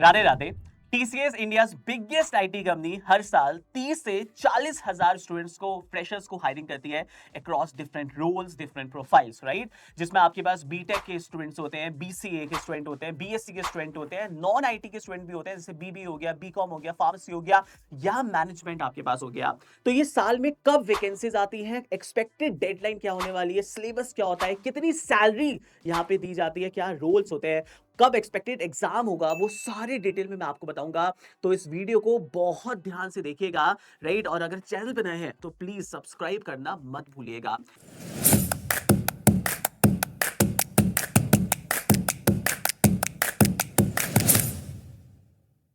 Radhe Radhe. TCS India biggest IT company हर साल 30 से 40 हजार स्टूडेंट्स को फ्रेशर्स को हायरिंग करती है across different roles different profiles, right. जिसमें आपके पास बीटेक के स्टूडेंट्स होते हैं, बीसीए के स्टूडेंट होते हैं, बीएससी के स्टूडेंट होते हैं, नॉन आईटी के स्टूडेंट भी होते हैं, जैसे बीबी हो गया, बीकॉम हो गया, फार्मेसी हो गया या मैनेजमेंट आपके पास हो गया। तो ये साल में कब वैकेंसीज आती हैं, एक्सपेक्टेड डेडलाइन क्या होने वाली है, सिलेबस क्या होता है, कितनी सैलरी यहाँ पे दी जाती है, क्या रोल्स होते हैं, कब एक्सपेक्टेड एग्जाम होगा, वो सारे डिटेल में मैं आपको बताऊंगा। तो इस वीडियो को बहुत ध्यान से देखिएगा, राइट। और अगर चैनल पे नए हैं तो प्लीज सब्सक्राइब करना मत भूलिएगा।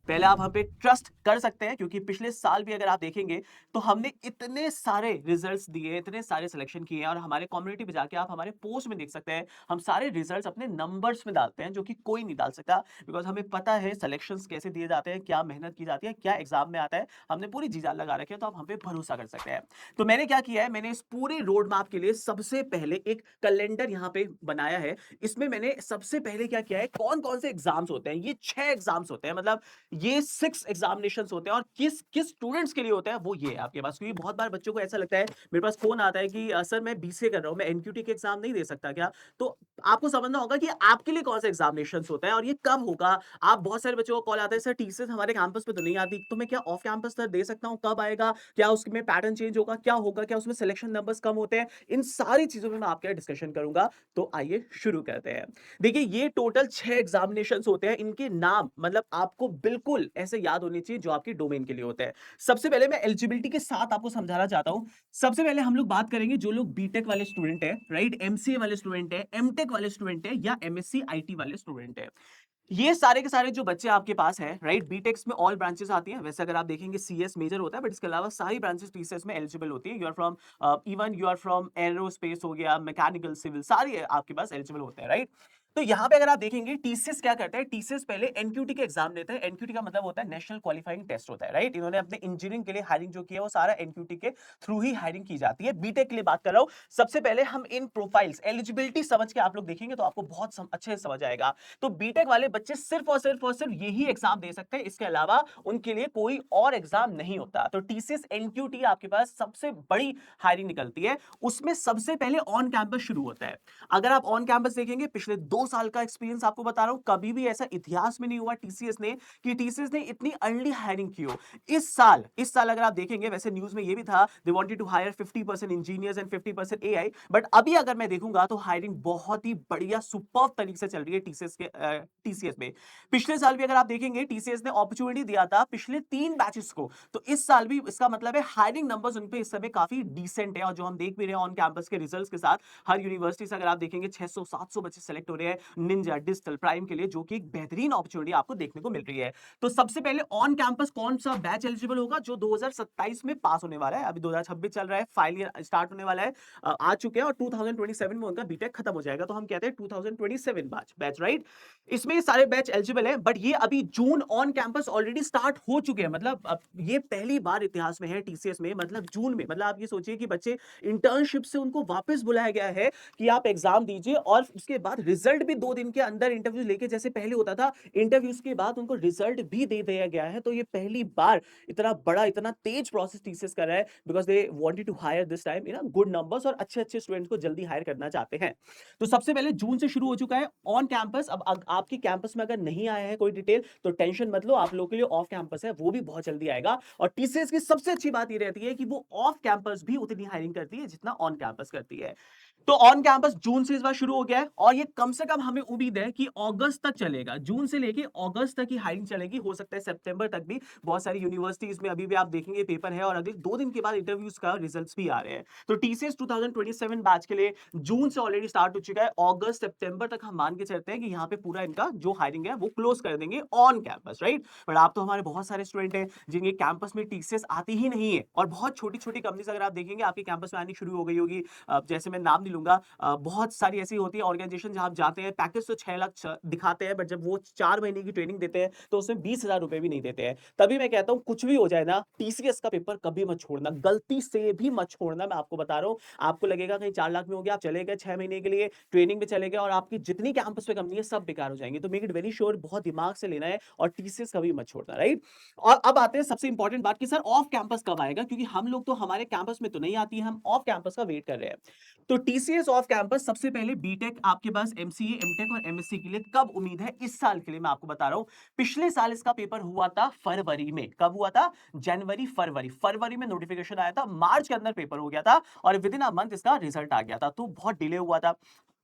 पहले आप हम पे ट्रस्ट कर सकते हैं, क्योंकि पिछले साल भी अगर आप देखेंगे तो हमने इतने सारे रिजल्ट्स दिए, इतने सारे सिलेक्शन किए हैं, और हमारे कम्युनिटी पे जाके आप हमारे पोस्ट में देख सकते हैं, हम सारे रिजल्ट्स अपने नंबर्स में डालते हैं, जो कि कोई नहीं डाल सकता। बिकॉज हमें पता है सिलेक्शंस कैसे दिए जाते हैं, क्या मेहनत की जाती है, क्या एग्जाम में आता है, हमने पूरी जी जान लगा रखी है, तो आप हम पे भरोसा कर सकते हैं। तो मैंने क्या किया है, मैंने इस पूरे रोड मैप के लिए सबसे पहले एक कैलेंडर यहाँ पे बनाया है। इसमें मैंने सबसे पहले क्या किया है, कौन कौन से एग्जाम्स होते हैं, ये 6 एग्जाम्स होते हैं, मतलब ये 6 एग्जामिनेशंस होते हैं। और किस किस स्टूडेंट्स के लिए होता है वो ये है आपके पास, क्योंकि बहुत बार बच्चों को ऐसा लगता है, मेरे पास फोन आता है कि सर मैं बीसीए कर रहा हूं, मैं एनक्यूटी के एग्जाम नहीं दे सकता क्या। तो आपको समझना होगा कि आपके लिए कौन सा एग्जामिनेशंस होता है और ये कब होगा। आप बहुत सारे बच्चों को कॉल आता है, सर टीसीएस हमारे कैंपस पे तो नहीं आती, तो मैं क्या ऑफ कैंपस सर दे सकता हूँ, कब आएगा, क्या उसमें पैटर्न चेंज होगा, क्या होगा, क्या उसमें सिलेक्शन नंबर्स कम होते हैं, इन सारी चीजों में मैं आपके डिस्कशन करूंगा। तो आइए शुरू करते हैं। देखिए, ये टोटल 6 एग्जामिनेशंस होते हैं, इनके नाम मतलब आपको बिल्कुल ऐसे याद होने चाहिए जो आपकी डोमेन के लिए होते हैं। सबसे पहले मैं एलिजिबिलिटी के साथ आपको समझाना चाहता हूं। सबसे पहले हम लोग बात करेंगे जो लोग बीटेक वाले स्टूडेंट हैं, राइट, एमसीए वाले स्टूडेंट हैं, एमटेक वाले स्टूडेंट हैं या एमएससी आईटी वाले स्टूडेंट हैं। ये सारे के सारे जो बच्चे आपके पास हैं, राइट, बीटेक्स में ऑल ब्रांचेस आती हैं। वैसे अगर आप देखेंगे सीएस मेजर होता है, बट इसके अलावा सारी ब्रांचेस टीसीएस में एलिजिबल होती है। You are from even you are from aerospace हो गया, मैकेनिकल, सिविल, सारी आपके पास एलिजिबल होते हैं, राइट। तो यहां पे अगर आप देखेंगे टीसीएस क्या करता है, टीसीएस पहले एनक्यूटी के एग्जाम लेते हैं। एनक्यूटी का मतलब होता है नेशनल क्वालिफाइंग टेस्ट होता है, राइट। इन्होंने अपने इंजीनियरिंग के लिए हायरिंग जो की है वो सारा एनक्यूटी के थ्रू ही हायरिंग की जाती है। बीटेक के लिए बात कर रहा हूं। सबसे पहले हम इन प्रोफाइल्स एलिजिबिलिटी समझ के आप लोग देखेंगे तो आपको बहुत अच्छे से समझ आएगा। तो बीटेक वाले बच्चे सिर्फ और सिर्फ यही एग्जाम दे सकते हैं, इसके अलावा उनके लिए कोई और एग्जाम नहीं होता। तो टीसीएस एनक्यूटी आपके पास सबसे बड़ी हायरिंग निकलती है, उसमें सबसे पहले ऑन कैंपस शुरू होता है। अगर आप ऑन कैंपस देखेंगे, पिछले 2 साल का एक्सपीरियंस आपको बता रहा हूं, कभी भी ऐसा इतिहास में नहीं हुआ टीसीएस ने कि टीसीएस ने इतनी अर्ली हायरिंग की हो। इस साल अगर आप देखेंगे, वैसे न्यूज में ये भी था, they wanted to hire 50% engineers and 50% AI, but अभी अगर मैं देखूंगा तो हायरिंग बहुत ही बढ़िया सुपर्ब तरीके से चल रही है टीसीएस में। पिछले साल भी अगर आप देखेंगे, टीसीएस ने अपॉर्चुनिटी दिया था पिछले 3 बैचेस को, तो इस साल भी इसका मतलब है हायरिंग नंबर्स उन पे इस समय काफी डिसेंट है। और जो हम देख भी रहे हैं ऑन कैंपस के रिजल्ट्स के साथ, हर यूनिवर्सिटी से अगर आप देखेंगे 600-700 बच्चे सेलेक्ट हो रहे हैं निंजा, डिजिटल, प्राइम के लिए, जो कि एक बेहतरीन अपॉर्चुनिटी आपको देखने को मिल रही है। तो सबसे पहले ऑन कैंपस कौन सा बैच एलिजिबल होगा, जो 2027 में पास होने वाला है। अभी 2026 चल रहा है, फाइनल ईयर स्टार्ट होने वाला है, आ चुके हैं, और 2027 में उनका बीटेक खत्म हो जाएगा, तो हम कहते हैं 2027 बैच, राइट। इसमें ये सारे बैच एलिजिबल है, बट ये अभी जून ऑन कैंपस ऑलरेडी स्टार्ट हो चुके हैं। मतलब अब ये पहली बार इतिहास में है टीसीएस में, मतलब जून में, मतलब आप ये सोचिए कि बच्चे इंटर्नशिप से उनको वापस बुलाया गया है कि आप एग्जाम दीजिए, और उसके बाद रिजल्ट भी 2 दिन के अंदर इंटरव्यू लेके, जैसे पहले होता था, इंटरव्यूज के बाद उनको रिजल्ट भी दे दिया गया है। तो ये पहली बार इतना बड़ा, इतना तेज प्रोसेस टीसीएस कर रहा है, because they wanted to hire this time in good numbers, और अच्छे अच्छे स्टूडेंट्स को जल्दी हायर करना चाहते हैं। तो सबसे पहले जून से शुरू हो चुका है ऑन कैंपस। अब आपकी कैंपस में अगर नहीं आया है कोई डिटेल, तो टेंशन मत लो, आप लोगों के लिए ऑफ कैंपस है, वो भी बहुत जल्दी आएगा। और टीसीएस की सबसे अच्छी बात ये रहती है कि वो ऑफ कैंपस भी उतनी हायरिंग करती है जितना ऑन कैंपस करती है। तो ऑन कैंपस जून से इस बार शुरू हो गया है, और ये कम से कम हमें उम्मीद है कि अगस्त तक चलेगा। जून से लेके अगस्त तक की हायरिंग चलेगी, हो सकता है सितंबर तक भी। बहुत सारी यूनिवर्सिटीज में अभी भी आप देखेंगे पेपर है, और अगले 2 दिन के बाद इंटरव्यूज का रिजल्ट्स भी आ रहे हैं। तो टीसीएस 2027 बैच के लिए जून से ऑलरेडी स्टार्ट हो चुका है, अगस्त सितंबर तक हम मान के चलते हैं कि यहाँ पे पूरा इनका जो हायरिंग है वो क्लोज कर देंगे ऑन कैंपस, राइट। बट आप तो हमारे बहुत सारे स्टूडेंट हैं जिनके कैंपस में टीसीएस आती ही नहीं है, और बहुत छोटी छोटी कंपनीज अगर आप देखेंगे आपके कैंपस में आनी शुरू हो गई होगी। जैसे मैं नाम नहीं लूंगा। बहुत सारी ऐसी होती है ऑर्गेनाइजेशन जहां आप जाते हैं, पैकेज तो 6 लाख दिखाते हैं, बट जब वो 4 महीने की ट्रेनिंग देते हैं तो उसमें 20,000 रुपए भी नहीं देते हैं। तभी मैं कहता हूं कुछ भी हो जाए ना, टीसीएस का पेपर कभी मत छोड़ना, गलती से भी मत छोड़ना। मैं आपको बता रहा हूं, आपको लगेगा कहीं 4 लाख में हो गया, आप चले गए 6 महीने के लिए ट्रेनिंग में चले गए और आपकी जितनी कैंपस पे कंपनी है सब बेकार हो जाएंगे। तो मेक इट वेरी श्योर, बहुत दिमाग से लेना है और टीसीएस कभी मत छोड़ना, राइट। और अब आते हैं सबसे इंपॉर्टेंट बात कि सर ऑफ कैंपस कब आएगा, क्योंकि हम लोग तो हमारे कैंपस में तो नहीं आती है, हम ऑफ कैंपस का वेट कर रहे हैं। तो टीसीएस ऑफ कैंपस सबसे पहले बीटेक आपके पास एमसीए, एमटेक और एमएससी के लिए कब उम्मीद है, इस साल के लिए मैं आपको बता रहा हूं। पिछले साल इसका पेपर हुआ था फरवरी में। कब हुआ था? जनवरी फरवरी, फरवरी में नोटिफिकेशन आया था, मार्च के अंदर पेपर हो गया था और विद इन अ मंथ इसका रिजल्ट आ गया था। तो बहुत डिले हुआ था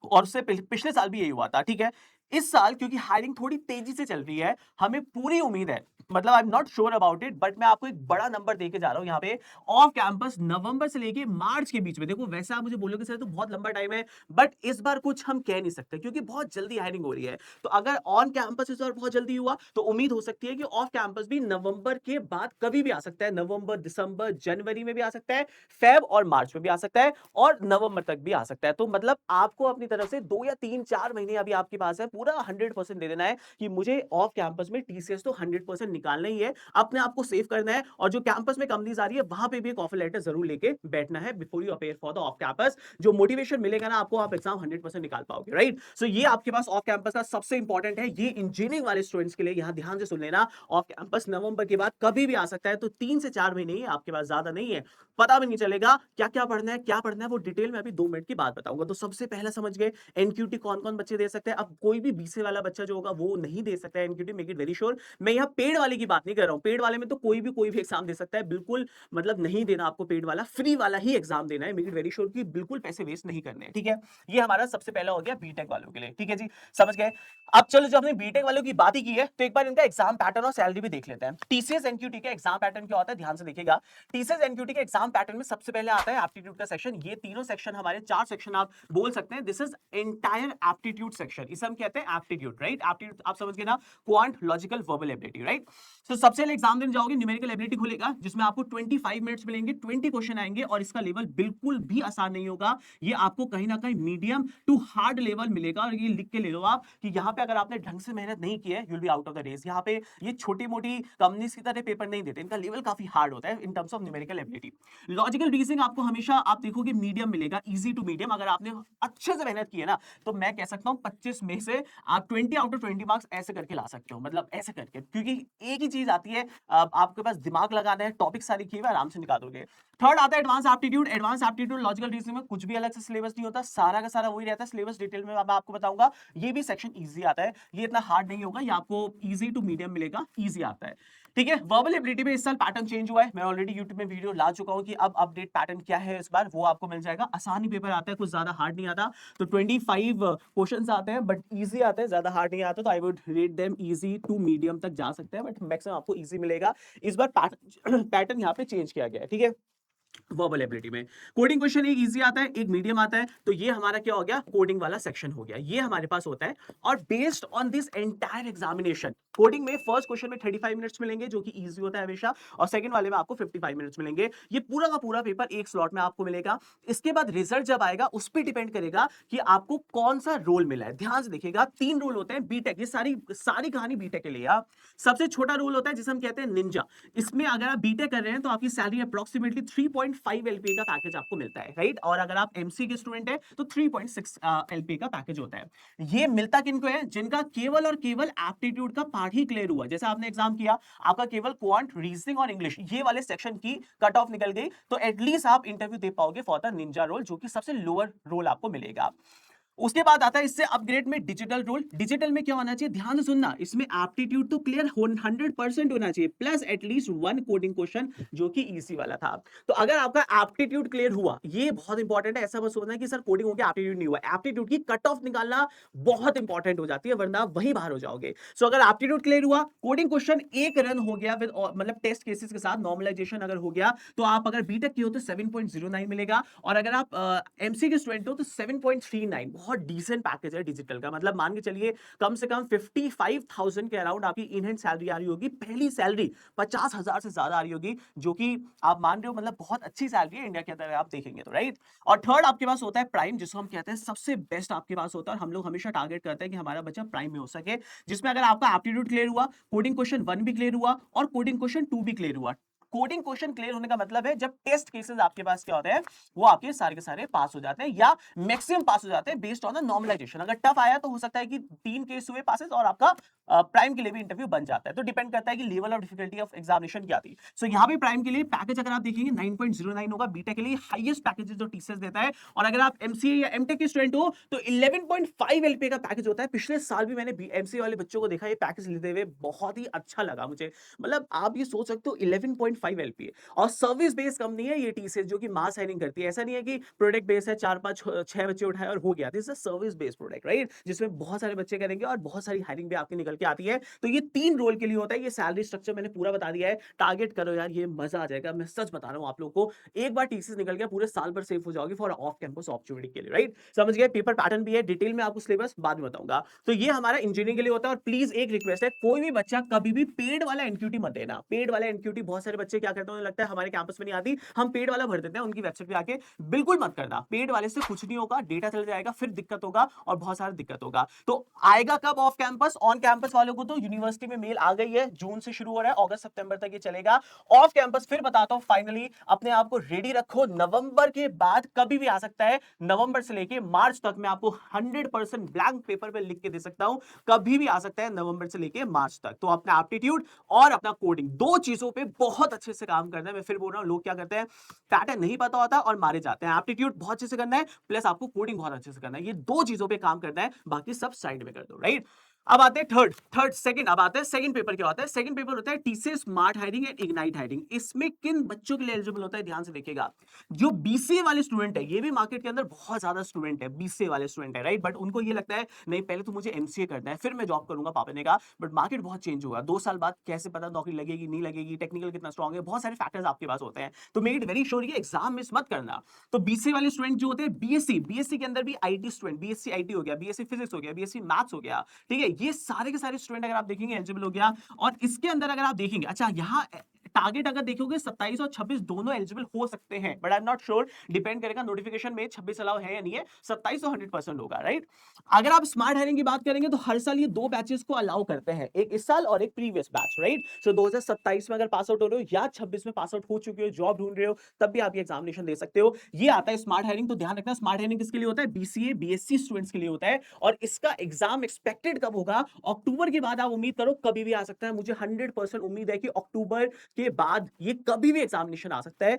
और उससे पिछले साल भी यही हुआ था, ठीक है। इस साल क्योंकि हायरिंग थोड़ी तेजी से चल रही है, हमें पूरी उम्मीद है, मतलब I am not sure about it, but मैं आपको एक बड़ा नंबर देके जा रहा हूं यहाँ पे। ऑफ कैंपस नवंबर से लेके मार्च के बीच में, देखो वैसे आप मुझे बोलोगे सर तो बहुत लंबा टाइम है, बट इस बार कुछ हम कह नहीं सकते क्योंकि बहुत जल्दी हायरिंग हो रही है। तो अगर ऑन कैंपस इस बार बहुत जल्दी हुआ तो उम्मीद हो सकती है कि ऑफ कैंपस भी नवंबर के बाद कभी भी आ सकता है। नवंबर, दिसंबर, जनवरी में भी आ सकता है, फेब और मार्च में भी आ सकता है और नवंबर तक भी आ सकता है। तो मतलब आपको अपनी तरफ से 2 या 3-4 महीने अभी आपके पास है, पूरा 100% दे देना है कि मुझे ऑफ कैंपस में टीसीएस तो 100% निकालना ही है, अपने आप को सेव करना है और जो कैंपस में कंपनीज आ रही है वहां पे भी एक ऑफर लेटर जरूर लेके बैठना है before you appear for the off campus. जो मोटिवेशन मिलेगा ना आपको, आप एग्जाम 100% निकाल पाओगे, राइट। सो ये आपके पास ऑफ कैंपस का सबसे इंपॉर्टेंट है। ये इंजीनियरिंग वाले स्टूडेंट्स के लिए यहां ध्यान से सुन लेना, ऑफ कैंपस नवंबर के बाद कभी भी आ सकता है। तो 3 से 4 महीने ही आपके पास, ज्यादा नहीं है। पता भी नहीं चलेगा क्या क्या पढ़ना है, क्या पढ़ना है, वो डिटेल में अभी 2 मिनट की बात बताऊंगा। तो सबसे पहला समझ गए एनक्यूटी कौन कौन बच्चे दे सकते हैं। अब कोई भी बीसीए वाला बच्चा जो होगा वो नहीं दे सकता है NQT, make it very sure. मैं यहाँ पेड वाले की बात नहीं कर रहा हूँ, पेड वाले में तो कोई भी एग्जाम दे सकता है, बिल्कुल मतलब नहीं देना आपको पेड वाला, फ्री वाला ही एग्जाम देना है, मेक इट वेरी श्योर कि बिल्कुल पैसे वेस्ट नहीं करने हैं, ठीक है। ये हमारा सबसे पहला हो गया बीटेक वालों के लिए, ठीक है जी, समझ गए। अब चलो, जो हमने बीटेक वालों की बात ही की है तो एक बार इनका एग्जाम पैटर्न और सैलरी भी देख लेते हैं। टीसीएस एनक्यूटी का एग्जाम पैटर्न क्या होता है, ध्यान से देखिएगा। टीसीएस एनक्यूटी के एग्जाम पैटर्न में सबसे पहले आता है एप्टीट्यूड का सेक्शन। ये तीनों सेक्शन हमारे 4 सेक्शन आप बोल सकते हैं, this is entire aptitude section, इसे हम कहते हैं एप्टीट्यूड, राइट। एप्टीट्यूड आप समझ गए ना, quant, logical, verbal ability, right. तो सबसे पहले एग्जाम देने जाओगे, न्यूमेरिकल एबिलिटी खुलेगा जिसमें आपको 25 मिनट्स मिलेंगे, 20 क्वेश्चन आएंगे और इसका लेवल बिल्कुल भी आसान नहीं होगा। ये आपको कहीं ना कहीं मीडियम टू हार्ड लेवल मिलेगा और ये लिख के ले लो आप कि यहाँ पे अगर आपने ढंग से मेहनत नहीं की है, you will be out of the race. यहाँ पे ये छोटी मोटी कंपनीज की तरह पेपर नहीं देते, इनका लेवल काफी हार्ड होता है in terms of numerical ability. Logical reasoning आपको हमेशा आप देखोगे मीडियम मिलेगा, इजी टू मीडियम। अगर आपने अच्छे से मेहनत की है ना तो मैं कह सकता हूं 25 में से आप 20 आउट ऑफ 20 मार्क्स ऐसे करके ला सकते हो, मतलब ऐसे करके, क्योंकि एक ही चीज आती है, आपके पास दिमाग लगाना है, टॉपिक सारी लिखी हुई आराम से निकाल दोगे। थर्ड आता है advance aptitude. Advance aptitude logical reasoning में कुछ भी अलग से सिलेबस नहीं होता, सारा का सारा वही रहता है। सिलेबस डिटेल में मैं आपको बताऊंगा। ये भी सेक्शन इजी आता है, ये इतना हार्ड नहीं होगा, ये आपको इजी टू मीडियम मिलेगा, इजी आता है, ठीक है। वर्बल एबिलिटी में इस साल पैटर्न चेंज हुआ है, मैं ऑलरेडी यूट्यूब में वीडियो ला चुका हूं कि अब अपडेट पैटर्न क्या है इस बार, वो आपको मिल जाएगा। आसान ही पेपर आता है, कुछ ज्यादा हार्ड नहीं आता। तो 25 क्वेश्चंस आते हैं बट इजी आते हैं, ज्यादा हार्ड नहीं आता। तो I would rate them easy to medium तक जा सकते हैं, बट मैक्सिमम आपको इजी मिलेगा। इस बार पैटर्न यहाँ पे चेंज किया गया है, ठीक है। वर्बल एबिलिटी में कोडिंग क्वेश्चन एक इजी आता है, एक मीडियम आता है। तो ये हमारा क्या हो गया, कोडिंग वाला सेक्शन हो गया, ये हमारे पास होता है। और based on this entire examination, coding में फर्स्ट क्वेश्चन में 35 मिनट्स मिलेंगे जो कि इजी होता है हमेशा, और सेकंड वाले में आपको 55 मिनट्स मिलेंगे। ये पूरा का पूरा पेपर एक स्लॉट में आपको मिलेगा। इसके बाद रिजल्ट जब आएगा उस पर डिपेंड करेगा कि आपको कौन सा रोल मिला है। ध्यान से देखिएगा, 3 रोल होते हैं बीटेक, ये सारी सारी कहानी बीटेक के लिए। सबसे छोटा रोल होता है जिसे हम कहते हैं निंजा। इसमें अगर आप बीटेक कर रहे हैं तो आपकी सैलरी अप्रोक्सीमेटली 3.5 एलपीए का पैकेज आपको मिलता है, राइट। और अगर आप एमसी के स्टूडेंट हैं तो 3.6 एलपीए का पैकेज होता है। ये मिलता किनको है, जिनका केवल और केवल एप्टीट्यूड का पार्ट ही क्लियर हुआ। जैसे आपने एग्जाम किया, आपका केवल क्वांट, रीजनिंग और इंग्लिश ये वाले सेक्शन की कट ऑफ निकल गई, तो एटलीस्ट आप इंटरव्यू दे पाओगे फॉर द निंजा रोल, जो कि सबसे लोअर रोल आपको मिलेगा। उसके बाद आता है इससे अपग्रेड में डिजिटल रोल। डिजिटल में क्या होना चाहिए, ध्यान से सुनना, इसमें एप्टीट्यूड तो क्लियर 100% होना चाहिए, प्लस एटलीस्ट 1 कोडिंग क्वेश्चन जो कि इजी वाला था। तो अगर आपका एप्टीट्यूड क्लियर हुआ, ये बहुत इंपॉर्टेंट है, ऐसा मत सोचना कि सर कोडिंग हो गया एप्टीट्यूड नहीं हुआ। एप्टीट्यूड की कट ऑफ निकालना बहुत इंपॉर्टेंट हो जाती है, वरना वहीं बाहर हो जाओगे। सो अगर एप्टीट्यूड क्लियर हुआ, कोडिंग क्वेश्चन एक रन हो गया विद मतलब टेस्ट केसेस के साथ, नॉर्मलाइजेशन अगर हो गया, तो आप अगर बीटेक की हो तो 7.09 मिलेगा, और अगर आप एमसी के स्टूडेंट हो तो 7.39, बहुत डिसेंट पैकेज है डिजिटल का। मतलब मान के चलिए कम से कम 55,000 के अराउंड आपकी इन हैंड सैलरी आ रही होगी। पहली सैलरी 50,000 से ज्यादा आ रही होगी, जो कि आप मान रहे हो मतलब बहुत अच्छी सैलरी है इंडिया के अंदर आप देखेंगे तो, राइट। और थर्ड आपके पास होता है प्राइम, जिसको हम कहते हैं सबसे बेस्ट आपके पास होता है, और हम लोग हमेशा टारगेट करते हैं कि हमारा बच्चा प्राइम में हो सके, जिसमें अगर आपका एप्टीट्यूड क्लियर हुआ, कोडिंग क्वेश्चन 1 भी क्लियर हुआ और कोडिंग क्वेश्चन 2 भी क्लियर हुआ। कोडिंग क्वेश्चन क्लियर होने का मतलब है जब टेस्ट केसेस आपके पास क्या होते हैं, वो आपके सारे के सारे पास हो जाते हैं या मैक्सिमम पास हो जाते हैं बेस्ड ऑन द नॉर्मलाइजेशन। अगर टफ आया तो हो सकता है कि 3 केस हुए पासेस और आपका प्राइम के लिए भी इंटरव्यू बन जाता है। तो डिपेंड करता है कि level of difficulty of examination क्या थी। सो यहाँ पे प्राइम के लिए पैकेज अगर आप देखेंगे 9.09 होगा, बीटेक के लिए हाईएस्ट पैकेज जो टीसीएस देता है, और अगर आप एमसीए या एमटेक के स्टूडेंट हो तो 11.5 एलपीए का पैकेज होता है। पिछले साल भी मैंने एमसीए वाले बच्चों को देखा ये पैकेज लेते हुए, बहुत ही अच्छा लगा मुझे। मतलब आप ये सोच सकते हो 11.5 एलपीए, और सर्विस बेस्ड कंपनी है ये टीसीएस जो कि मास हायरिंग करती है। ऐसा नहीं है कि प्रोडक्ट बेस है, 4-5 6 बच्चे उठाए और हो गया। This is service based product, right, जिसमें बहुत सारे बच्चे करेंगे और बहुत सारी हायरिंग भी आपकी निकल के आती है। तो ये 3 रोल के लिए होता है। ये सैलरी स्ट्रक्चर मैंने पूरा बता दिया है। टारगेट करो यार, ये मजा आ जाएगा। मैं सच बता रहा हूं आप लोगों को, एक बार टीसीएस निकल गया पूरे साल भर सेफ हो जाओगे फॉर ऑफ कैंपस अपॉर्चुनिटी के लिए, राइट। समझ गए। पेपर पैटर्न भी है, डिटेल में आपको सिलेबस बाद में बताऊंगा। तो ये हमारा इंजीनियरिंग के लिए होता है। और प्लीज एक रिक्वेस्ट है, कोई भी बच्चा कभी भी पेड वाला एनक्यूटी मत देना। पेड वाला एनक्यूटी बहुत सारे बच्चे क्या करते हैं, उन्हें लगता है हमारे कैंपस में नहीं आती, हम पेड वाला भर देते हैं उनकी वेबसाइट पे आके। बिल्कुल मत करना, पेड वाले से कुछ नहीं होगा, डेटा चल जाएगा, फिर दिक्कत होगा और बहुत सारा दिक्कत होगा। तो आएगा कब ऑफ कैंपस? ऑन कैंपस वालों को तो यूनिवर्सिटी में मेल आ गई है, जून से शुरू हो रहा है, अगस्त सितंबर तक ये चलेगा। ऑफ कैंपस फिर बताता हूं, फाइनली अपने आप को रेडी रखो, नवंबर के बाद कभी भी आ सकता है। नवंबर से लेके मार्च तक मैं आपको 100% ब्लैंक पेपर पे लिख के दे सकता हूं, कभी भी आ सकता है नवंबर से लेके मार्च तक। तो अपना एप्टीट्यूड और अपना कोडिंग, दो चीजों पे बहुत अच्छे से काम करना है। मैं फिर बोल रहा हूं, लोग क्या करते हैं, पैटर्न नहीं पता होता और मारे जाते हैं। एप्टीट्यूड बहुत अच्छे से करना है, प्लस आपको कोडिंग बहुत अच्छे से करना है। ये दो चीजों पे काम करना है, बाकी सब साइड में कर दो, राइट। अब आते हैं सेकंड। अब आते हैं सेकंड पेपर। क्या होता है सेकंड पेपर? होता है TCS smart hiring and ignite hiring. इसमें किन बच्चों के लिए एलिजिबल होता है, ध्यान से देखिएगा। जो बीसीए वाले स्टूडेंट है, ये भी मार्केट के अंदर बहुत ज्यादा स्टूडेंट है, बीसीए वाले स्टूडेंट है, राइट। बट उनको ये लगता है नहीं, पहले तो मुझे एमसीए करना है, फिर मैं जॉब करूंगा, पापा ने कहा। बट मार्केट बहुत चेंज होगा, 2 साल बाद कैसे पता नौकरी लगेगी नहीं लगेगी, टेक्निकल कितना स्ट्रॉन्ग है, बहुत सारे फैक्टर्स आपके पास होते हैं। तो मेक इट वेरी श्योर ये एग्जाम मिस मत करना। तो बीसीए वाले स्टूडेंट जो होते हैं, बीएससी के अंदर भी आईटी स्टूडेंट, बीएससी आईटी हो गया, बीएससी फिजिक्स हो गया, बीएससी मैथ्स हो गया, ठीक है, ये सारे के सारे स्टूडेंट अगर आप देखेंगे एलिजिबल हो गया। और इसके अंदर अगर आप देखेंगे, अच्छा यहाँ टारगेट अगर देखोगे 27 और 26 दोनों एलिजिबल हो सकते हैं, but I am not sure, depend करेगा नोटिफिकेशन में 26 अलाउ है या नहीं है। 27 तो 100% होगा, राइट। अगर आप स्मार्ट हायरिंग की बात करेंगे तो हर साल ये 2 बैचेस को अलाउ करते हैं, एक इस साल और एक प्रीवियस बैच, राइट। सो 2027 में अगर पास आउट हो रहे हो या 26 में पास आउट हो चुके हो, जॉब ढूंढ रहे हो, तब भी आप ये एग्जामिनेशन दे सकते हो। ये आता है स्मार्ट हायरिंग। तो ध्यान रखना, स्मार्ट हायरिंग किसके लिए होता है? बीसीए बीएससी स्टूडेंट्स के लिए होता है। और इसका एग्जाम एक्सपेक्टेड कब होगा? अक्टूबर के बाद। आप उम्मीद करो कभी भी आ सकता है, मुझे 100% उम्मीद है कि अक्टूबर के बाद ये कभी भी एग्जामिनेशन आ सकता है।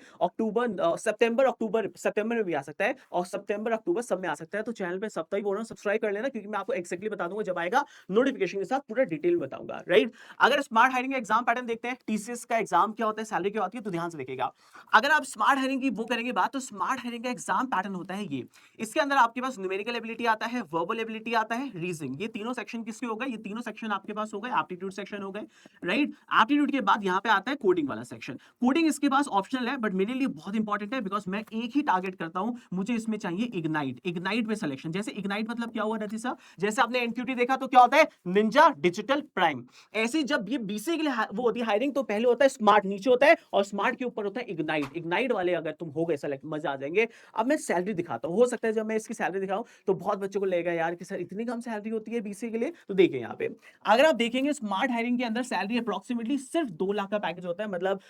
सितंबर में भी आ सकता है, और सितंबर अक्टूबर सब में आ सकता है। तो चैनल पे सबका ही बोल रहा हूं, सब्सक्राइब कर लेना, क्योंकि मैं आपको एक्जेक्टली बता दूंगा जब आएगा, नोटिफिकेशन के साथ पूरा डिटेल बताऊंगा, राइट। अगर स्मार्ट हायरिंग का एग्जाम पैटर्न देखते हैं, टीसीएस का एग्जाम क्या होता है, सैलरी क्या होती है, तो ध्यान से देखिएगा। अगर आप स्मार्ट हायरिंग की वो करेंगे बात, तो स्मार्ट हायरिंग का एग्जाम पैटर्न होता है ये। इसके अंदर आपके पास न्यूमेरिकल एबिलिटी आता है, वर्बल एबिलिटी आता है, रीजनिंग। ये तीनों सेक्शन किसके हो गए? ये तीनों सेक्शन आपके पास हो गए, एप्टीट्यूड सेक्शन हो गए, राइट। एप्टीट्यूड के बाद यहाँ पे आता है कोडिंग वाला सेक्शन। कोडिंग इसके पास ऑप्शनल है, बट मेरे लिए बहुत इंपॉर्टेंट है, बिकॉज मैं एक ही टारगेट करता हूं, मुझे इसमें चाहिए इग्नाइट में सिलेक्शन। जैसे इग्नाइट मतलब क्या हुआ रति साहब? जैसे आपने एनक्यूटी देखा तो क्या होता है? Ninja digital prime. ऐसे जब ये बीसी के लिए वो होती है हायरिंग, तो पहले होता है स्मार्ट, नीचे होता है, और स्मार्ट के ऊपर होता है इग्नाइट। इग्नाइट वाले अगर तुम हो गए सेलेक्ट, मजा आ जाएंगे। अब मैं सैलरी दिखाता हूं, हो सकता है जब मैं इसकी सैलरी दिखाऊं तो बहुत बच्चों को लगेगा यार कि सर इतनी कम सैलरी होती है बीसी के लिए। तो देखिए यहाँ पे अगर आप देखेंगे स्मार्ट हायरिंग के अंदर सैलरी अप्रोक्सीमेटली सिर्फ 2 लाख का पैकेज होता है। मतलब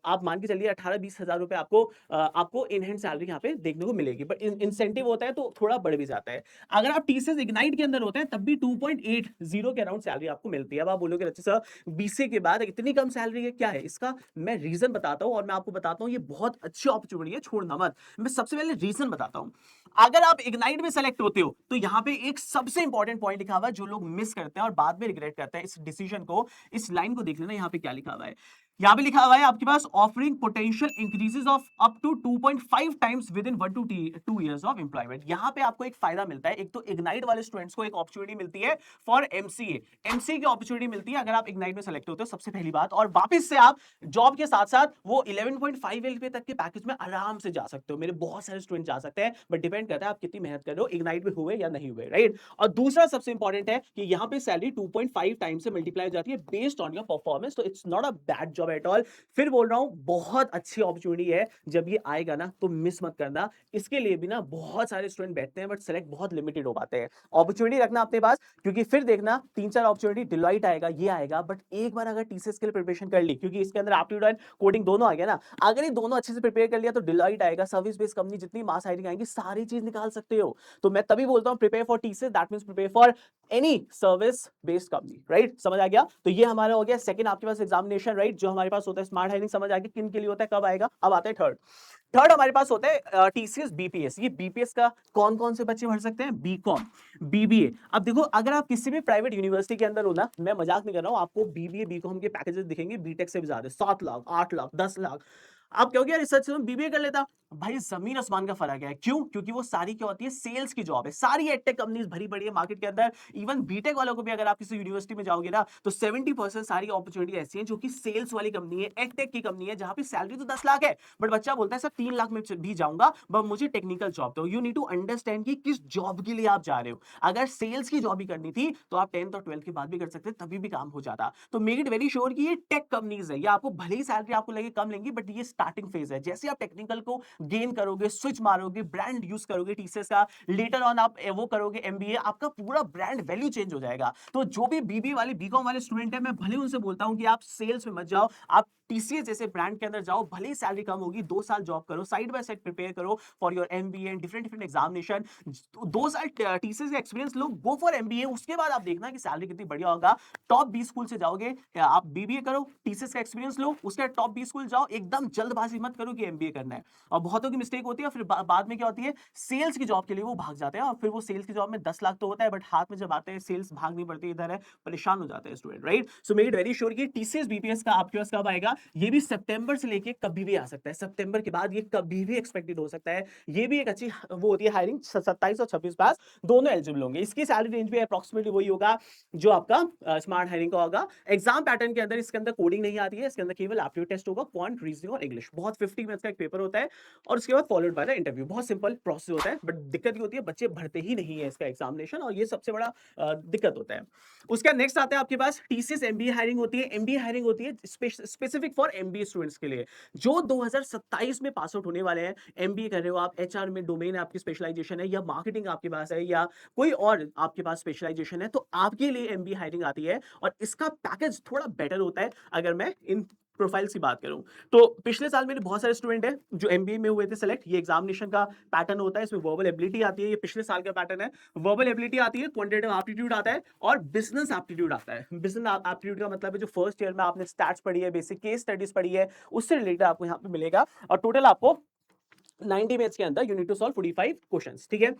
आप मान के चलिए 18-20 हजार रुपए आपको इन हैंड सैलरी यहाँ पे देखने को मिलेगी, बट इंसेंटिव होता है तो थोड़ा बढ़ भी जाता है। अगर आप टीसीएस इग्नाइट के अंदर होते हैं तब भी 2.80 के अराउंड सैलरी आपको मिलती है। अब आप बोलोगे अच्छा सर बीसीए के बाद इतनी कम सैलरी है, क्या है इसका? मैं रीजन बताता हूं, और मैं आपको बताता हूं ये बहुत अच्छी अपॉर्चुनिटी है, छोड़ना मत। मैं सबसे पहले रीजन बताता हूं। अगर आप इग्नाइट में सेलेक्ट होते हो तो यहाँ पे एक सबसे इंपॉर्टेंट पॉइंट लिखा हुआ है जो लोग मिस करते हैं और बाद में रिग्रेट करते हैं इस डिसीजन को। इस लाइन को देख लेना, यहाँ पे क्या लिखा हुआ है। यहाँ पे लिखा हुआ है आपके पास offering potential increases of up to 2.5 times within 1 to 2 years of employment. यहाँ पे आपको एक फायदा मिलता है, एक तो इग्नाइट वाले स्टूडेंट्स को एक अपॉर्चुनिटी मिलती है फॉर एमसीए की अपॉर्चुनिटी मिलती है अगर आप इग्नाइट में सेलेक्ट होते हो, सबसे पहली बात। और वापस से आप जॉब के साथ साथ वो 11.5 एलपीए तक के पैकेज में आराम से जा सकते हो। मेरे बहुत सारे स्टूडेंट जा सकते हैं, बट डिपेंड डिपेंड करता है आप कितनी मेहनत कर रहे हो, इग्नाइट में हुए या नहीं हुए, राइट? और दूसरा सबसे इंपॉर्टेंट है कि यहाँ पे सैलरी 2.5 टाइम से मल्टीप्लाई हो जाती है बेस्ड ऑन योर परफॉर्मेंस, तो it's not a bad job at all. फिर बोल रहा हूँ बहुत अच्छी अपॉर्चुनिटी है, जब ये आएगा ना तो मिस मत करना। इसके लिए भी ना बहुत सारे स्टूडेंट बैठते हैं बट सेलेक्ट बहुत लिमिटेड हो पाते हैं। अपॉर्चुनिटी रखना अपने पास, क्योंकि फिर देखना 3-4 अपॉर्चुनिटी डिलॉइट आएगा, ये आएगा, बट एक बार अगर टीसीएस के लिए प्रिपरेशन कर ली, क्योंकि इसके अंदर एप्टीट्यूड एंड कोडिंग दोनों आ गया ना, अगर ये दोनों अच्छे से प्रिपेयर कर लिया तो डिलॉइट आएगा, सर्विस बेस्ड कंपनी जितनी मास हायरिंग आएंगी सारी चीज निकाल सकते हो। तो मैं तभी बोलता हूं prepare for TCS, that means prepare for any service based company, right? समझ आ गया? तो ये हमारा हो गया सेकंड आपके पास एग्जामिनेशन, राइट? जो हमारे पास होता है स्मार्ट हायरिंग, समझ आ गया किन के लिए होता है, कब आएगा। अब आता है थर्ड। थर्ड हमारे पास होता है टीसीएस बीपीएस। ये बीपीएस का कौन कौन से बच्चे भर सकते हैं? BCom, BBA. अब देखो अगर आप किसी भी प्राइवेट यूनिवर्सिटी के अंदर हो ना, मैं मजाक नहीं कर रहा हूं, आपको बीबीए बीकॉम के पैकेजेस दिखेंगे बीटेक से भी ज्यादा, 7 लाख 8 लाख 10 लाख। आप कहोगे यार रिसर्च से बीबीए कर लेता। भाई जमीन आसमान का फर्क है। क्यों? क्योंकि वो सारी क्या होती है, सेल्स की जॉब है। सारी एडटेक कंपनीज भरी पड़ी है मार्केट के अंदर। इवन बीटेक वालों को भी अगर आप किसी यूनिवर्सिटी में जाओगे ना, तो 70% सारी अपॉर्चुनिटी ऐसी हैं जो कि सेल्स वाली कंपनी है, एडटेक की कंपनी है, जहां पे सैलरी तो 10 लाख है, बट बच्चा बोलता है सर 3 लाख में भी जाऊंगा, बट मुझे टेक्निकल जॉब दो। यू नीड टू अंडरस्टैंड कि किस जॉब के लिए आप जा रहे हो। अगर सेल्स की जॉब ही करनी थी तो आप 10th और 12th के बाद भी कर सकते, तभी भी काम हो जाता। तो मेक इट वेरी श्योर कि ये टेक कंपनीज है, या आपको भले ही सैलरी आपको लगे कम लेंगी, बट ये स्टार्टिंग फेज है। जैसे आप टेक्निकल को गेन करोगे, स्विच मारोगे, ब्रांड यूज करोगे टीसीएस का, लेटर ऑन आप वो करोगे एमबीए, आपका पूरा ब्रांड वैल्यू चेंज हो जाएगा। तो जो भी बीबीए वाले बीकॉम वाले स्टूडेंट है, मैं भले उनसे बोलता हूं कि आप सेल्स में मत जाओ, आप टीसीएस जैसे ब्रांड के अंदर जाओ, भले ही सैलरी कम होगी, 2 साल जॉब करो, साइड बाय साइड प्रिपेयर करो for your MBA and different different examination. 2 साल टीसीएस का experience low, go for MBA, उसके बाद आप देखना कि सैलरी कितनी बढ़िया होगा। टॉप 20 स्कूल से जाओगे, आप बीबीए करो, टीसीएस का एक्सपीरियंस लो, उसके बाद टॉप 20 स्कूल जाओ, एकदम जल्दबाजी मत करो कि एमबीए करना है। और बहुतों की मिस्टेक होती है, फिर बाद में क्या होती है, सेल्स की जॉब के लिए वो भाग जाते हैं, और फिर वो सेल्स की जॉब में 10 लाख तो होता है, बट हाथ में जब आते हैं सेल्स भागनी पड़ती है, इधर है, परेशान हो जाते हैं student, right? So make it very sure कि टीसीएस बीपीएस का आपके पास कब आएगा। ये भी सितंबर से लेके कभी भी आ सकता है, सितंबर के बाद ये कभी भी एक्सपेक्टेड हो सकता है। ये भी एक अच्छी वो होती है हायरिंग, 27 और 26 पास दोनों एलिजिबल होंगे। इसकी सैलरी रेंज भी अप्रॉक्सिमेटली वही होगा जो आपका स्मार्ट हायरिंग का होगा। एग्जाम पैटर्न के अंदर इसके अंदर कोडिंग नहीं आती है, इसके अंदर केवल एप्टीट्यूड टेस्ट होगा, क्वांट, रीजनिंग और इंग्लिश। बहुत 50 मिनट्स का एक पेपर होता है, और उसके बाद फॉलोड बाय द इंटरव्यू। बहुत सिंपल प्रोसेस होता है, बट दिक्कत ये होती है बच्चे भरते ही नहीं है इसका एग्जामिनेशन, और ये सबसे बड़ा दिक्कत होता है। उसका नेक्स्ट आता है आपके पास टीसीएस एमबीए हायरिंग होती है। एमबीए हायरिंग होती है स्पेसिफिक फॉर एमबीए स्टूडेंट्स के लिए, जो 2027 में पास आउट होने वाले हैं। एमबीए कर रहे हो आप, एचआर में डोमेन आपकी स्पेशलाइजेशन है, या मार्केटिंग आपके पास है, या कोई और आपके पास स्पेशलाइजेशन है, तो आपके लिए एमबीए हायरिंग आती है, और इसका पैकेज थोड़ा बेटर होता है अगर मैं इन प्रोफाइल्स की बात करूं। तो पिछले साल मेरे बहुत सारे स्टूडेंट हैं जो एमबीए में हुए थे सेलेक्ट। ये एग्जामिनेशन का पैटर्न होता है, इसमें वर्बल एबिलिटी आती है, ये पिछले साल का पैटर्न है। वर्बल एबिलिटी आती है, क्वांटिटेटिव एप्टीट्यूड आता है, और बिजनेस एप्टीट्यूड आता है। बिजनेस एप्टीट्यूड का मतलब है जो फर्स्ट ईयर में आपने स्टैट्स पढ़ी है, बेसिक केस स्टडीज पढ़ी है, उससे रिलेटेड आपको यहाँ पे मिलेगा। और टोटल आपको 90 मिनट्स के अंदर you need to solve 45 questions, ठीक है?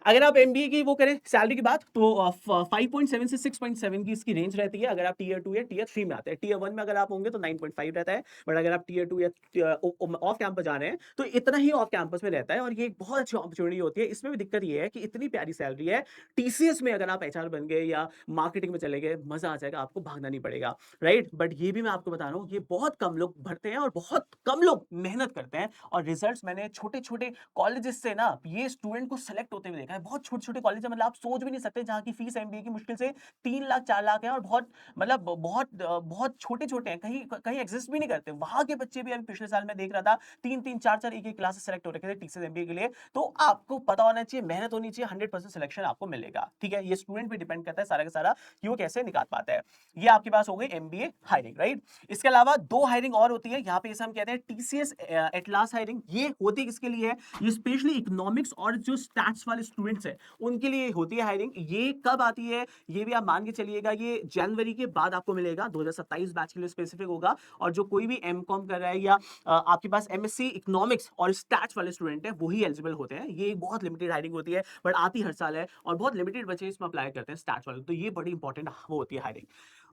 अगर आप एमबीए की वो करें सैलरी की बात, तो 5.7 से 6.7 की इसकी रेंज रहती है, अगर आप टीयर 2 या टीयर 3 में आते हैं। टीयर 1 में अगर आप होंगे तो 9.5 रहता है, बट अगर आप टीयर 2 या ऑफ कैंपस जा रहे हैं तो इतना ही ऑफ कैंपस में रहता है, और ये एक बहुत अच्छी अपॉर्चुनिटी होती है। इसमें भी दिक्कत ये है कि इतनी प्यारी सैलरी है, टीसीएस में अगर आप एचआर बन गए या मार्केटिंग में चले गए, मजा आ जाएगा, आपको भागना नहीं पड़ेगा, राइट? बट ये भी मैं आपको बता रहा हूँ, ये बहुत कम लोग भरते हैं और बहुत कम लोग मेहनत करते हैं, और रिजल्ट्स मैंने छोटे छोटे कॉलेजेस से ना ये स्टूडेंट को सेलेक्ट होते हुए देखा है। बहुत छोटे छोटे कॉलेज है, मतलब आप सोच भी नहीं सकते, जहाँ की फीस एमबीए की मुश्किल से 3 लाख 4 लाख है, और बहुत मतलब बहुत छोटे छोटे हैं, कहीं कहीं एग्जिस्ट भी नहीं करते। वहां के बच्चे भी अभी पिछले साल मैं देख रहा था 3-3 4-4 एक एक क्लास सेलेक्ट हो रखे थे टीसीएस एमबीए के लिए। तो आपको पता होना चाहिए, मेहनत होनी चाहिए, 100% सिलेक्शन आपको मिलेगा, ठीक है? ये स्टूडेंट पे डिपेंड करता है सारा का सारा कि वो कैसे निकाल पाता है। ये आपके पास हो गई एमबीए हायरिंग, राइट? इसके अलावा 2 हायरिंग और होती है यहाँ पे, इसे हम कहते हैं टीसीएस एटलास हायरिंग। ये होती किसके लिए है? ये स्पेशली इकोनॉमिक्स और जो स्टैट्स वाले स्टूडेंट्स हैं उनके लिए होती है हायरिंग। ये कब आती है ये भी आप मान के चलिएगा, ये जनवरी के बाद आपको मिलेगा, 2027 बैच के लिए स्पेसिफिक होगा। और जो कोई भी एमकॉम कर रहा है, या आपके पास एमएससी इकोनॉमिक्स और स्टैट्स वाले स्टूडेंट है, वही एलिजिबल होते हैं। ये एक बहुत लिमिटेड हायरिंग होती है, बट आती हर साल है, और बहुत लिमिटेड बच्चे इसमें अप्लाई करते हैं स्टैट्स वाले, तो ये बड़ी इंपॉर्टेंट वो होती है हायरिंग।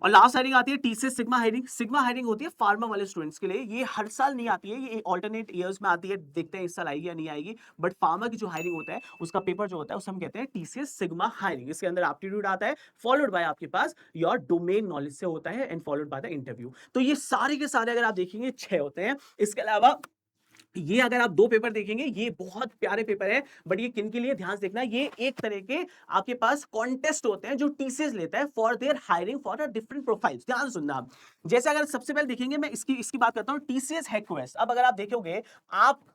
और लास्ट हायरिंग आती है TCS sigma hiring. Sigma hiring होती है फार्मा वाले स्टूडेंट्स के लिए। ये हर साल नहीं आती है, ये ऑल्टरनेट ईयर्स में आती है, देखते हैं इस साल आएगी या नहीं आएगी। बट फार्मा की जो हायरिंग होता है उसका पेपर जो होता है उसे हम कहते हैं टीसीएस सिग्मा हायरिंग। इसके अंदर एप्टीट्यूड आता है, फॉलोड बाय आपके पास योर डोमेन नॉलेज से होता है, and followed by the interview. तो ये सारे के सारे अगर आप देखेंगे 6 होते हैं। इसके अलावा ये अगर आप 2 पेपर देखेंगे, ये बहुत प्यारे पेपर है, बट ये किन के लिए ध्यान से देखना, ये एक तरह के आपके पास कॉन्टेस्ट होते हैं जो टीसीएस लेता है for their hiring for a different profiles. ध्यान से सुनना आप। जैसे अगर सबसे पहले देखेंगे, मैं इसकी इसकी बात करता हूं, टीसीएस हैकक्वेस्ट। अब अगर आप देखोगे,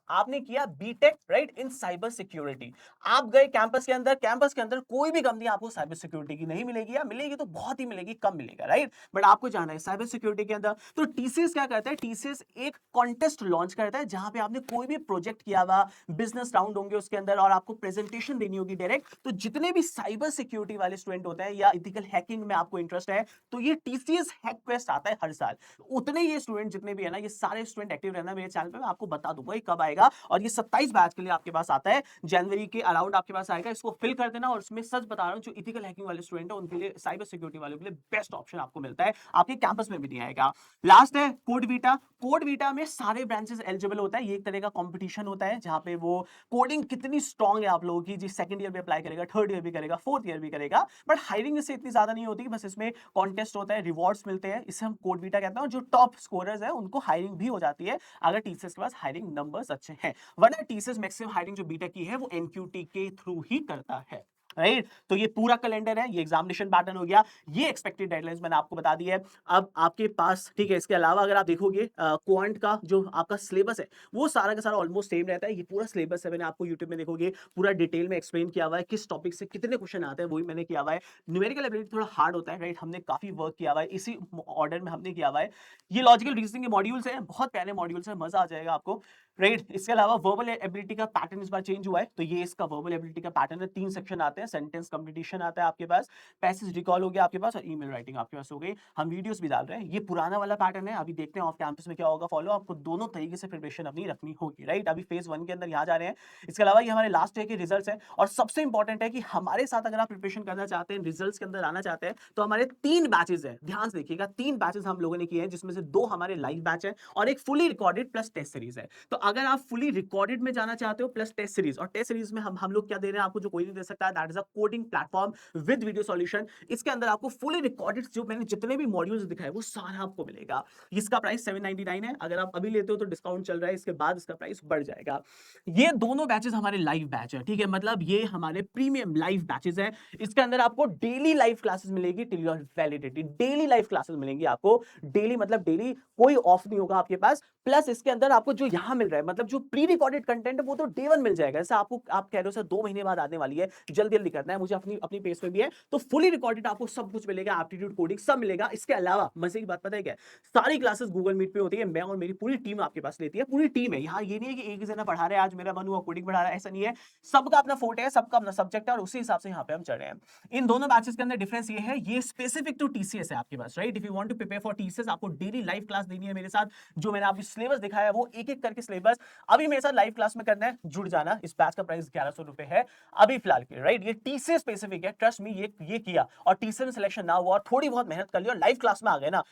आपने किया बीटेक राइट इन साइबर सिक्योरिटी, आप गए कैंपस के अंदर कोई भी कंपनी आपको साइबर सिक्योरिटी की नहीं मिलेगी, या मिलेगी तो बहुत ही मिलेगी, कम मिलेगा, राइट। बट आपको जाना है साइबर सिक्योरिटी के अंदर, तो टीसीएस क्या करता है, टीसीएस एक कॉन्टेस्ट लॉन्च करता है जहां पे आपने कोई भी प्रोजेक्ट किया हुआ, बिजनेस राउंड होंगे उसके अंदर, और आपको प्रेजेंटेशन देनी होगी डायरेक्ट। तो जितने भी साइबर सिक्योरिटी वाले स्टूडेंट होते हैं या इथिकल हैकिंग में आपको इंटरेस्ट है, तो ये टीसीएस हैकक्वेस्ट आता है हर साल। उतने ये स्टूडेंट जितने भी है ना, ये सारे स्टूडेंट एक्टिव रहना मेरे चैनल पे, मैं आपको बता दूंगा ये कब आएगा। और ये 27 बैच के लिए आपके पास आता है, जनवरी के अराउंड आपके पास आएगा। इसको फिल कर देना, और उसमें सच बता रहा हूं, जो इथिकल हैकिंग वाले स्टूडेंट है उनके लिए, साइबर सिक्योरिटी वालों के लिए बेस्ट ऑप्शन आपको मिलता है, आपके कैंपस में भी नहीं आएगा। लास्ट है कोडवीटा। कोडवीटा में सारे ब्रांचेस एलिजिबल होता है, ये एक तरह का कंपटीशन होता है जहां पे वो कोडिंग कितनी स्ट्रांग है आप लोगों की, जी सेकंड ईयर भी अप्लाई करेगा, थर्ड ईयर भी करेगा, फोर्थ ईयर भी करेगा, बट हायरिंग इससे इतनी ज्यादा नहीं होती, बस इसमें कॉन्टेस्ट होता है, रिवॉर्ड्स मिलते हैं, इसे हम कोडवीटा कहते हैं। और जो टॉप स्कोरर्स है उनको हायरिंग भी हो जाती है अगर टीसीएस के पास हायरिंग नंबर्स अच्छे हैं, वरना टीसीएस मैक्सिमम हायरिंग जो बीटेक की है वो एनक्यूटी के थ्रू ही करता है, राइट। तो ये पूरा कैलेंडर है, ये एग्जामिनेशन पैटर्न हो गया, ये एक्सपेक्टेड डेडलाइंस मैंने आपको बता दी है। अब आपके पास, ठीक है, इसके अलावा अगर आप देखोगे क्वांट का जो आपका सिलेबस है वो सारा का सारा ऑलमोस्ट सेम रहता है। ये पूरा सिलेबस है, मैंने आपको यूट्यूब में देखोगे पूरा डिटेल में एक्सप्लेन किया हुआ है, किस टॉपिक से कितने क्वेश्चन आते हैं वही मैंने किया हुआ है। न्यूमेरिकल एबिलिटी थोड़ा हार्ड होता है, राइट, हमने काफी वर्क किया हुआ है, इसी ऑर्डर में हमने किया हुआ है। ये लॉजिकल रीजनिंग के मॉड्यूल्स हैं, बहुत प्यारे मॉड्यूल्स हैं, मजा आ जाएगा आपको, राइट। इसके अलावा वर्बल एबिलिटी का पैटर्न इस बार चेंज हुआ है, तो ये इसका वर्बल एबिलिटी का पैटर्न है, 3 सेक्शन आते हैं, सेंटेंस कंप्लीशन आता है आपके पास, पैसेज रिकॉल हो गया आपके पास, और ईमेल राइटिंग आपके पास हो गई। हम वीडियोस भी डाल रहे हैं, ये पुराना वाला पैटर्न है, अभी देखते हैं ऑफ कैंपस में क्या होगा फॉलो। आपको दोनों तरीके से प्रिपरेशन अपनी रखनी होगी, राइट। अभी फेज 1 के अंदर यहाँ जा रहे हैं। इसके अलावा ये हमारे लास्ट ईयर के रिजल्ट्स हैं, और सबसे इंपॉर्टेंट है कि हमारे साथ अगर आप प्रिपरेशन करना चाहते हैं, रिजल्ट्स के अंदर आना चाहते हैं, तो हमारे 3 बैचेस हैं, ध्यान से देखिएगा, 3 बैचेस हम लोगों ने किए हैं, जिसमें से 2 हमारे लाइव बैच है और एक fully recorded plus test series है। तो अगर आप फुली रिकॉर्डेड में जाना चाहते हो प्लस टेस्ट सीरीज, और टेस्ट सीरीज में हम लोग क्या दे रहे हैं आपको, जो कोई नहीं दे सकता है, that is a coding platform with video solution. इसके अंदर आपको फुली रिकॉर्डेड जो मैंने जितने भी मॉड्यूल्स दिखाए वो सारा आपको मिलेगा। इसका प्राइस 799 है, अगर आप अभी लेते हो तो डिस्काउंट चल रहा है, इसके बाद इसका प्राइस बढ़ जाएगा। ये दोनों बैचेस हमारे लाइव बैच है, ठीक है, मतलब ये हमारे प्रीमियम लाइव बैचेस हैं। इसके अंदर आपको डेली लाइव क्लासेस मिलेगी till your validity, daily live classes मिलेंगी आपको, डेली मतलब डेली, कोई ऑफ नहीं होगा आपके पास। प्लस इसके अंदर आपको जो यहाँ मिल रहा है, मतलब जो प्री रिकॉर्डेड कंटेंट है वो तो डे 1 मिल जाएगा, ऐसा आपको, आप कह रहे हो सर 2 महीने बाद आने वाली है, जल्दी जल्दी करना है मुझे, अपनी अपनी पेज पे भी है, तो फुली रिकॉर्डेड आपको सब कुछ मिलेगा, एप्टीट्यूड कोडिंग सब मिलेगा। इसके अलावा मजे की बात पता है क्या, सारी क्लासेस गूगल मीट पे होती है, मैं और मेरी पूरी टीम आपके पास लेती है, पूरी टीम है यहाँ, ये नहीं है कि एक ही जना पढ़ा रहे हैं, आज मेरा मन हुआ कोडिंग पढ़ा रहा है, ऐसा नहीं है, सबका अपना फोर्टे है, सबका अपना सब्जेक्ट है, और उसी हिसाब से यहाँ पे हम चल रहे हैं। इन दोनों बैचेस के अंदर डिफरेंस ये है, ये स्पेसिफिक टू टीसीएस है आपके पास, right. If you want to prepare for TCS, आपको डेली लाइव क्लास देनी है मेरे साथ, जो मैंने आपको सिलेबस दिखाया है वो एक एक करके सिलेबस अभी मेरे साथ लाइव क्लास में करना है, जुड़ जाना। इस बैच का प्राइस 1100 रुपए है अभी फिलहाल के, राइट। ये टीसीएस स्पेसिफिक है, ट्रस्ट मी, ये किया और टीसीएस में सिलेक्शन ना हुआ और थोड़ी बहुत मेहनत कर ली और लाइव क्लास में आ गए ना,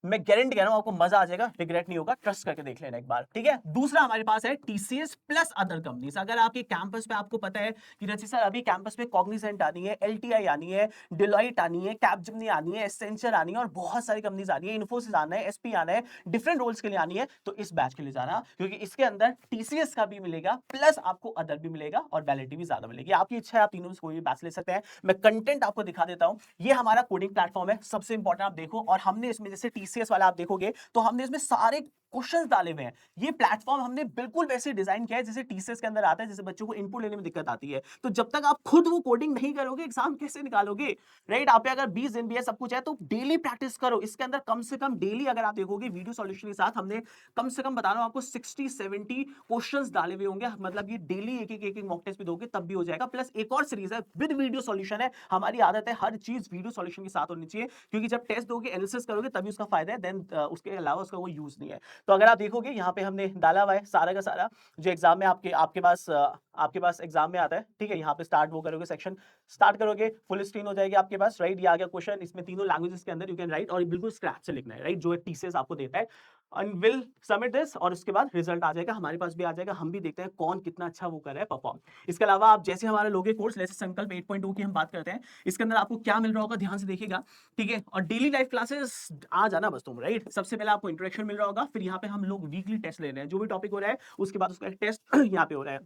मैं गारंटी कह रहा हूं आपको मजा आ जाएगा, रिग्रेट नहीं होगा, ट्रस्ट करके देख लेना एक बार, ठीक है। दूसरा हमारे पास है टीसीएस प्लस अदर कंपनीज। अगर आपके कैंपस पे आपको पता है कि रची सर अभी कैंपस पे कॉग्निजेंट आनी है, एलटीआई आनी है, डिलॉइट आनी है, कैपजेमिनी आनी है, एसेंचर आनी है, और बहुत सारी कंपनीज आनी है, इन्फोसिस आना है, एसपी आना है, डिफरेंट रोल्स के लिए आनी है, तो इस बैच के लिए जाना, क्योंकि इसके अंदर टीसीएस का भी मिलेगा प्लस आपको अदर भी मिलेगा और वैलिडिटी भी ज्यादा मिलेगी। आपकी इच्छा है, आप तीनों से कोई भी बैच ले सकते हैं। मैं कंटेंट आपको दिखा देता हूं, ये हमारा कोडिंग प्लेटफॉर्म है, सबसे इंपॉर्टेंट आप देखो, और हमने इसमें जैसे टीसीएस वाला आप देखोगे तो हमने इसमें सारे क्वेश्चंस डाले हुए हैं। ये प्लेटफॉर्म हमने बिल्कुल वैसे डिजाइन किया है जैसे टीसीएस के अंदर आता है, जैसे बच्चों को इनपुट लेने में दिक्कत आती है, तो जब तक आप खुद वो कोडिंग नहीं करोगे एग्जाम कैसे निकालोगे, राइट। आप पे अगर 20 दिन भी है, सब कुछ है, तो डेली प्रैक्टिस करो। इसके अंदर कम से कम डेली अगर आप देखोगे वीडियो सॉल्यूशन के साथ हमने कम से कम बता रहा हूं आपको 60-70 क्वेश्चंस डाले हुए होंगे, मतलब ये डेली एक एक मॉक टेस्ट भी दोगे तब भी हो जाएगा। प्लस एक और सीरीज है विद वीडियो सॉल्यूशन है, हमारी आदत है हर चीज वीडियो सॉल्यूशन के साथ होनी चाहिए, क्योंकि जब टेस्ट दोगे एनालिसिस करोगे तभी उसका फायदा है, देन उसके अलावा उसका कोई यूज नहीं है। तो अगर आप देखोगे यहाँ पे हमने डाला हुआ है सारा का सारा जो एग्जाम में आपके पास एग्जाम में आता है, ठीक है। यहाँ पे स्टार्ट वो करोगे, सेक्शन स्टार्ट करोगे, फुल स्क्रीन हो जाएगी आपके पास, राइट। ये आ गया क्वेश्चन, इसमें तीनों लैंग्वेजेस के अंदर यू कैन राइट, और बिल्कुल स्क्रैच से लिखना है, राइट, जो टीसीएस आपको देता है। एंड विल सबमिट दिस और उसके बाद रिजल्ट आ जाएगा, हमारे पास भी आ जाएगा, हम भी देखते हैं कौन कितना अच्छा वो कर रहा है परफॉर्म। इसके अलावा आप जैसे हमारे लोगे कोर्स जैसे संकल्प 8.2 की हम बात करते हैं, इसके अंदर आपको क्या मिल रहा होगा ध्यान से देखिएगा, ठीक है। और डेली लाइफ क्लासेस आ जाना बस तुम, राइट। सबसे पहले आपको इंट्रोडक्शन मिल रहा होगा, फिर यहाँ पे हम लोग वीकली टेस्ट ले रहे हैं, जो भी टॉपिक हो रहा है उसके बाद उसका एक टेस्ट यहाँ पे हो रहा है।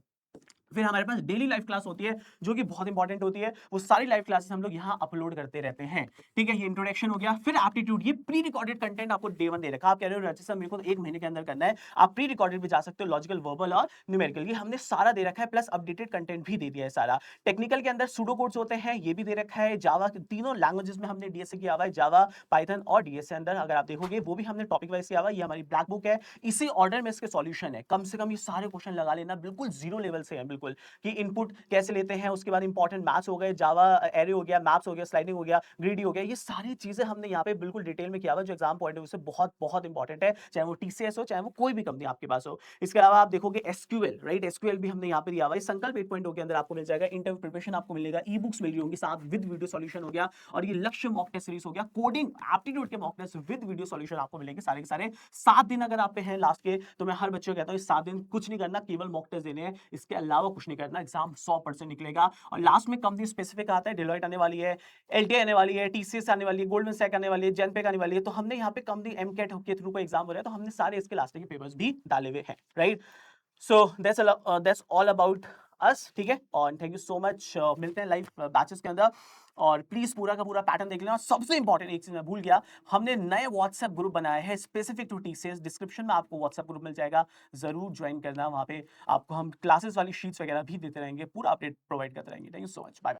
फिर हमारे पास डेली लाइफ क्लास होती है जो कि बहुत इंपॉर्टेंट होती है, वो सारी लाइव क्लासेस हम लोग यहाँ अपलोड करते रहते हैं, ठीक है। ये इंट्रोडक्शन हो गया। फिर एप्टीट्यूड, ये प्री रिकॉर्डेड कंटेंट आपको डे 1 दे रखा है। आप कह रहे हो रचित सर मेरे को तो 1 महीने के अंदर करना है, आप प्री रिकॉर्डेड भी जा सकते हो, लॉजिकल, वर्बल और न्यूमेरिकल, ये हमने सारा दे रखा है, प्लस अपडेटेड कंटेंट भी दे दिया है सारा। टेक्निकल के अंदर सूडो कोड्स होते हैं, ये भी दे रखा है। जावा के तीनों लैंग्वेजेस में हमने डीएस किया हुआ है, जावा, पाइथन और डीएस के अंदर अगर आप देखोगे वो भी हमने टॉपिक वाइज किया हुआ है। ये हमारी ब्लैक बुक है, इसी ऑर्डर में इसके सॉल्यूशन है। कम से कम ये सारे क्वेश्चन लगा लेना, बिल्कुल जीरो लेवल से है, बिल्कुल कि इनपुट कैसे लेते हैं, उसके बाद इंपॉर्टेंट मैथ्स हो गए, जावा एरे हो गया, मैप्स हो गया, स्लाइडिंग हो गया, ग्रीडी हो गया, ये सारी चीजें हमने यहाँ पे बिल्कुल डिटेल में किया हुआ है, जो एग्जाम पॉइंट ऑफ व्यू से बहुत बहुत इंपॉर्टेंट है, चाहे वो टीसीएस हो, चाहे वो कोई भी कंपनी आपके पास हो। इसके अलावा आप देखोगे एसक्यूएल, राइट, एसक्यूएल भी हमने यहाँ पे दिया हुआ है। संकल्प 8.0 के अंदर आपको मिल जाएगा, इंटरव्यू प्रिपरेशन आपको मिलेगा, ई बुक्स मिल रही होंगी साथ विद वीडियो सॉल्यूशन हो गया, और ये लक्ष्य मॉक टेस्ट सीरीज हो गया, कोडिंग एप्टीट्यूड के mock test with video solution आपको मिलेंगे सारे के सारे। 7 दिन अगर आप पे हैं लास्ट के, तो मैं हर बच्चे को कहता हूँ इस 7 दिन कुछ नहीं करना, केवल मॉक टेस्ट देने हैं, इसके अलावा कुछ नहीं करना, एग्जाम 100% निकलेगा। और लास्ट में कंपनी स्पेसिफिक आता है, डेलॉयट आने वाली है, एलटीआई आने वाली है, टीसीएस आने वाली है, गोल्डमैन सैक आने वाली है, जेनपेक आने वाली है, तो हमने यहाँ पे कंपनी एमकेट के थ्रू कोई एग्जाम हो रहा है, तो हमने सारे इसके लास्ट के पेपर्स भी डाले हुए हैं, right. So that's all about us, ठीक है। और थैंक यू सो मच, मिलते हैं लाइव बैचेस के अंदर, और प्लीज पूरा का पूरा पैटर्न देख लेना। सबसे इंपॉर्टेंट एक चीज मैं भूल गया, हमने नए व्हाट्सएप ग्रुप बनाए हैं स्पेसिफिक टू टीसीएस, डिस्क्रिप्शन में आपको व्हाट्सएप ग्रुप मिल जाएगा, जरूर ज्वाइन करना। वहां पे आपको हम क्लासेस वाली शीट्स वगैरह भी देते रहेंगे, पूरा अपडेट प्रोवाइड करते रहेंगे। Thank you so much, bye.